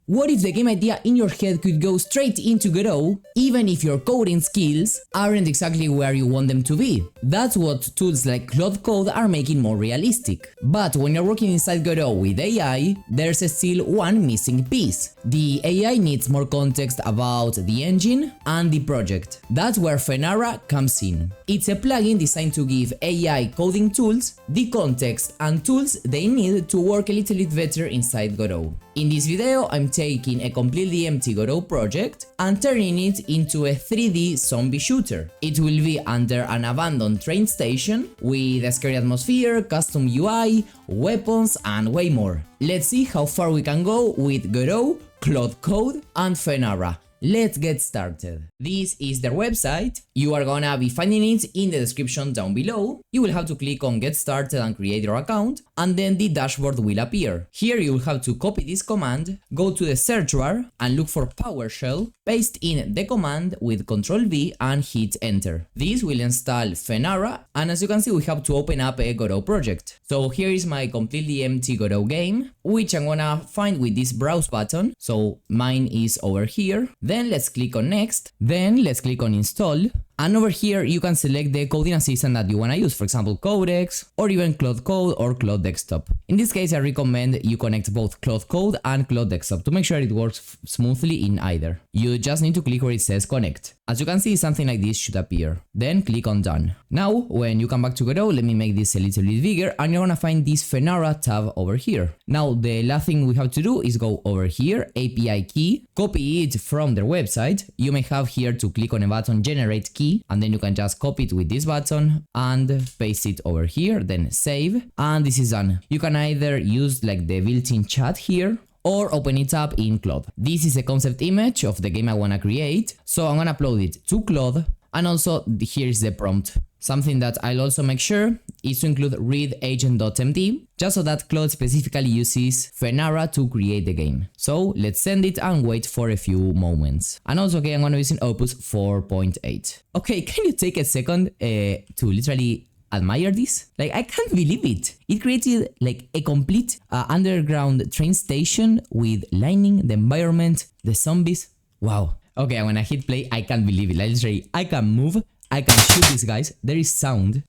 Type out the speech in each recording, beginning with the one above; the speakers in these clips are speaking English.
What if the game idea in your head could go straight into Godot, even if your coding skills aren't exactly where you want them to be? That's what tools like Cloud Code are making more realistic. But when you're working inside Godot with AI, there's still one missing piece. The AI needs more context about the engine and the project. That's where Fennara comes in. It's a plugin designed to give AI coding tools the context and tools they need to work a little bit better inside Godot. In this video, I'm taking a completely empty Godot project and turning it into a 3D zombie shooter. It will be under an abandoned train station with a scary atmosphere, custom UI, weapons, and way more. Let's see how far we can go with Godot, Cloud Code, and Fennara. Let's get started. This is their website. You are gonna be finding it in the description down below. You will have to click on get started and create your account, and then the dashboard will appear. Here you will have to copy this command, go to the search bar and look for PowerShell, paste in the command with Ctrl V and hit enter. This will install Fennara, and as you can see we have to open up a Godot project. So here is my completely empty Godot game, which I'm gonna find with this browse button. So mine is over here. Then let's click on next, then let's click on install, and over here you can select the coding assistant that you want to use, for example Codex, or even Cloud Code or Cloud Desktop. In this case I recommend you connect both Cloud Code and Cloud Desktop to make sure it works smoothly in either. You just need to click where it says connect. As you can see, something like this should appear. Then click on done. Now when you come back to Godot, let me make this a little bit bigger, and you're gonna find this Fennara tab over here. Now the last thing we have to do is go over here, API key, copy it from their website. You may have here to click on a button generate key, and then you can just copy it with this button and paste it over here, then save, and this is done. You can either use like the built-in chat here or open it up in Cloud. This is a concept image of the game I wanna create, so I'm gonna upload it to Cloud, and also here is the prompt. Something that I'll also make sure is to include read-agent.md, just so that Cloud specifically uses Fennara to create the game. So let's send it and wait for a few moments. And also, okay, I'm gonna be using Opus 4.8. Okay, can you take a second to literally admire this? Like, I can't believe it. It created like a complete underground train station with lighting, the environment, the zombies. Wow. Okay, I'm gonna hit play. I can't believe it. Like, literally, I can move. I can shoot these guys. There is sound.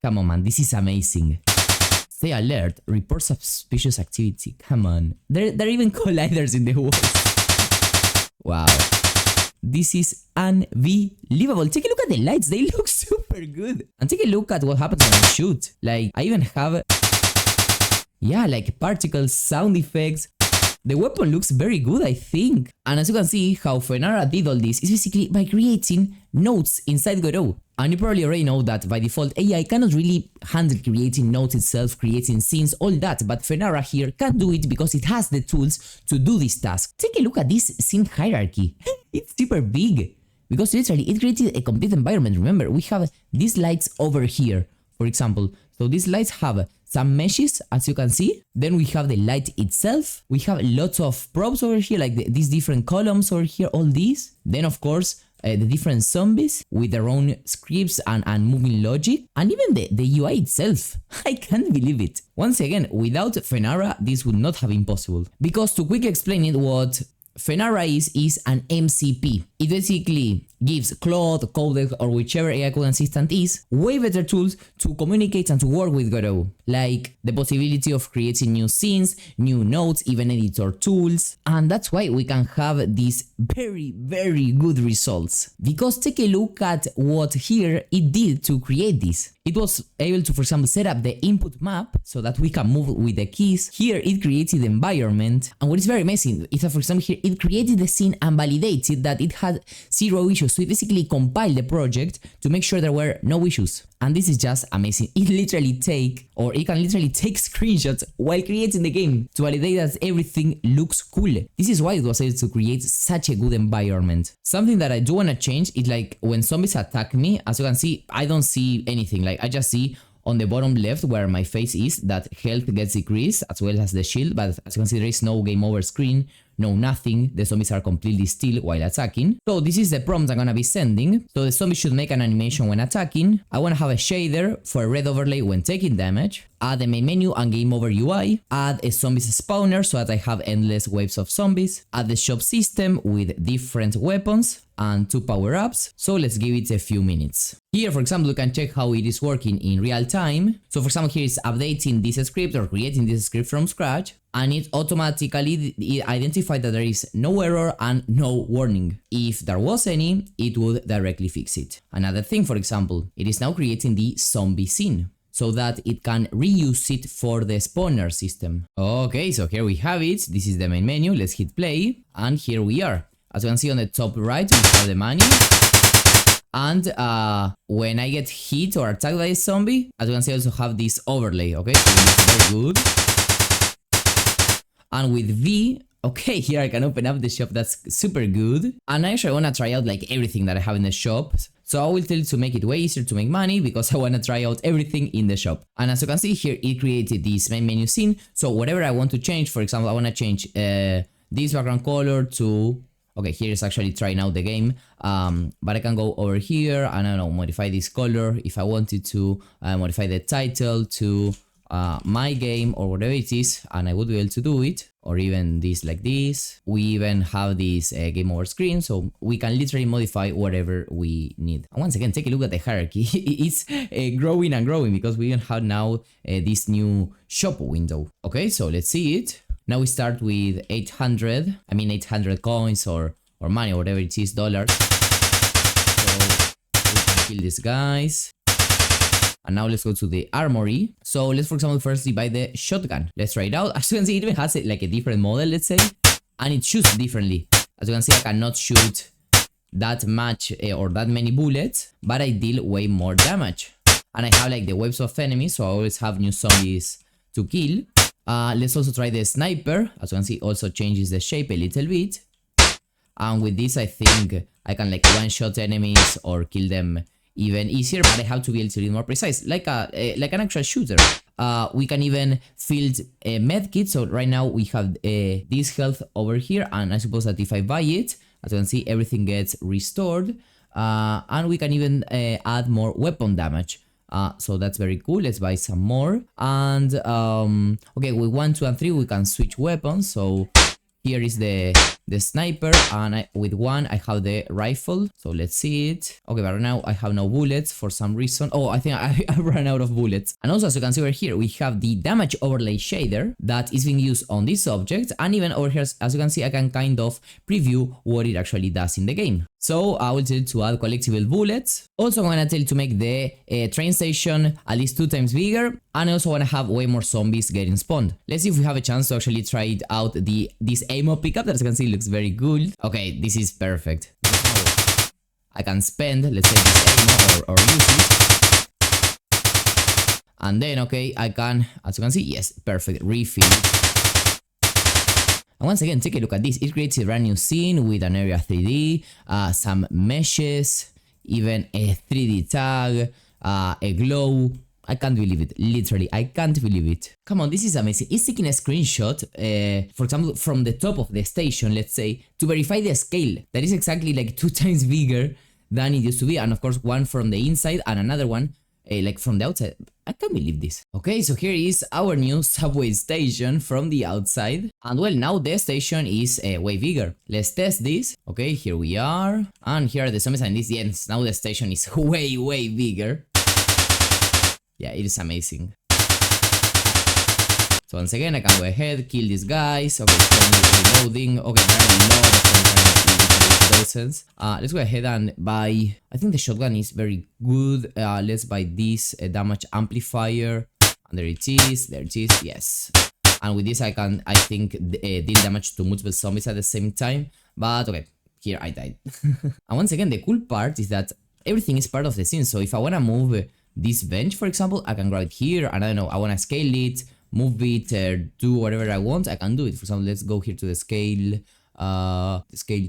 Come on, man. This is amazing. Stay alert. Report suspicious activity. Come on. There are even colliders in the walls. Wow. This is unbelievable. Take a look at the lights. They look super good. And take a look at what happens when I shoot. Like, I even have, yeah, like particles, sound effects. The weapon looks very good, I think. And as you can see, how Fennara did all this is basically by creating nodes inside Godot. And you probably already know that by default AI cannot really handle creating nodes itself, creating scenes, all that, but Fennara here can do it because it has the tools to do this task. Take a look at this scene hierarchy. It's super big because literally it created a complete environment. Remember, we have these lights over here, for example. So these lights have some meshes, as you can see. Then we have the light itself. We have lots of props over here, like these different columns over here, all these. Then of course, the different zombies with their own scripts and moving logic. And even the UI itself. I can't believe it. Once again, without Fennara, this would not have been possible. Because to quickly explain it, what Fennara is an MCP. It basically gives Claude, Codex, or whichever AI code assistant is way better tools to communicate and to work with Godot, like the possibility of creating new scenes, new nodes, even editor tools, and that's why we can have these very, very good results. Because take a look at what here it did to create this. It was able to, for example, set up the input map so that we can move with the keys. Here it created the environment, and what is very amazing is that, for example, here it created the scene and validated that it had 0 issues. So it basically compiled the project to make sure there were no issues. And this is just amazing. It can literally take screenshots while creating the game to validate that everything looks cool. This is why it was able to create such a good environment. Something that I do want to change is like when zombies attack me, as you can see, I don't see anything. Like I just see on the bottom left where my face is that health gets decreased as well as the shield, but as you can see there is no game over screen, no nothing, the zombies are completely still while attacking. So this is the prompt I'm gonna be sending. So the zombie should make an animation when attacking. I wanna have a shader for a red overlay when taking damage. Add the main menu and game over UI. Add a zombies spawner so that I have endless waves of zombies. Add the shop system with different weapons and 2 power-ups. So let's give it a few minutes. Here, for example, you can check how it is working in real time. So for example, here it's updating this script or creating this script from scratch, and it automatically identified that there is no error and no warning. If there was any, it would directly fix it. Another thing, for example, it is now creating the zombie scene, so that it can reuse it for the spawner system. Okay, so here we have it. This is the main menu. Let's hit play, and here we are. As you can see on the top right, we have the money. And when I get hit or attacked by a zombie, as you can see, I also have this overlay, okay? So it's very good. And with V, okay, here I can open up the shop. That's super good. And I actually want to try out like everything that I have in the shop. So I will tell you to make it way easier to make money because I want to try out everything in the shop. And as you can see here, it created this main menu scene. So whatever I want to change, for example, I want to change this background color to... Okay, here is actually trying out the game, but I can go over here and I don't know, modify this color if I wanted to, modify the title to my game or whatever it is, and I would be able to do it, or even this like this. We even have this game over screen, so we can literally modify whatever we need. And once again, take a look at the hierarchy. It's growing and growing because we even have now this new shop window. Okay, so let's see it. Now we start with 800 coins or money or whatever it is, dollars. So we can kill these guys. And now let's go to the armory. So let's, for example, firstly buy the shotgun. Let's try it out. As you can see, it even has like a different model, let's say. And it shoots differently. As you can see, I cannot shoot that much or that many bullets, but I deal way more damage. And I have like the waves of enemies, so I always have new zombies to kill. Let's also try the sniper. As you can see, it also changes the shape a little bit. And with this, I think I can like one-shot enemies or kill them even easier, but I have to be a little bit more precise, like an actual shooter. We can even field a medkit. So right now we have this health over here, and I suppose that if I buy it, as you can see, everything gets restored. And we can even add more weapon damage. So that's very cool. Let's buy some more. And okay, with 1, 2, and 3 we can switch weapons. So here is the sniper, and with 1 I have the rifle. So let's see it. Okay, but right now I have no bullets for some reason. Oh, I think I ran out of bullets. And also, as you can see over here, we have the damage overlay shader that is being used on this object. And even over here, as you can see, I can kind of preview what it actually does in the game. So I will tell you to add collectible bullets. Also, I'm gonna tell you to make the train station at least 2 times bigger. And I also wanna have way more zombies getting spawned. Let's see if we have a chance to actually try it out, this ammo pickup that, as you can see, looks very good. Okay, this is perfect. I can spend, let's say, this ammo or use it. And then, okay, I can, as you can see, yes, perfect, refill. And once again, take a look at this. It creates a brand new scene with an area 3D, some meshes, even a 3D tag, a glow. I can't believe it. Literally, I can't believe it. Come on, this is amazing. It's taking a screenshot, for example, from the top of the station, let's say, to verify the scale. That is exactly like 2 times bigger than it used to be. And of course, one from the inside and another one like from the outside. I can't believe this. Okay, so here is our new subway station from the outside. And well, now the station is way bigger. Let's test this. Okay, here we are. And here are the zombies, and this, yes, now the station is way, way bigger. Yeah, it is amazing. So once again, I can go ahead, kill these guys. Okay, reloading. Okay, there are a lot of dozens. Let's go ahead and buy. I think the shotgun is very good. Let's buy this damage amplifier. And there it is. There it is. Yes. And with this, I can, I think, deal damage to multiple zombies at the same time. But okay, here I died. And once again, the cool part is that everything is part of the scene. So if I want to move this bench, for example, I can grab it here, and I don't know, I want to scale it, move it, do whatever I want, I can do it. For example, let's go here to the scale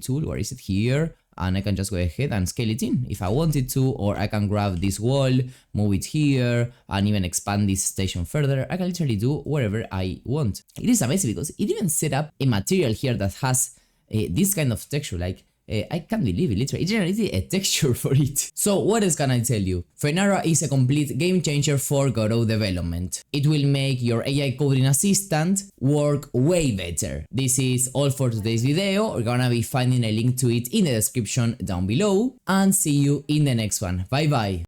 tool. Where is it? Here. and I can just go ahead and scale it in if I wanted to, or I can grab this wall, move it here, and even expand this station further. I can literally do whatever I want. It is amazing because it even set up a material here that has this kind of texture, like I can't believe it, literally, it generated a texture for it. So what else can I tell you? Fennara is a complete game changer for Godot development. It will make your AI coding assistant work way better. This is all for today's video. We're gonna be finding a link to it in the description down below, and see you in the next one. Bye bye.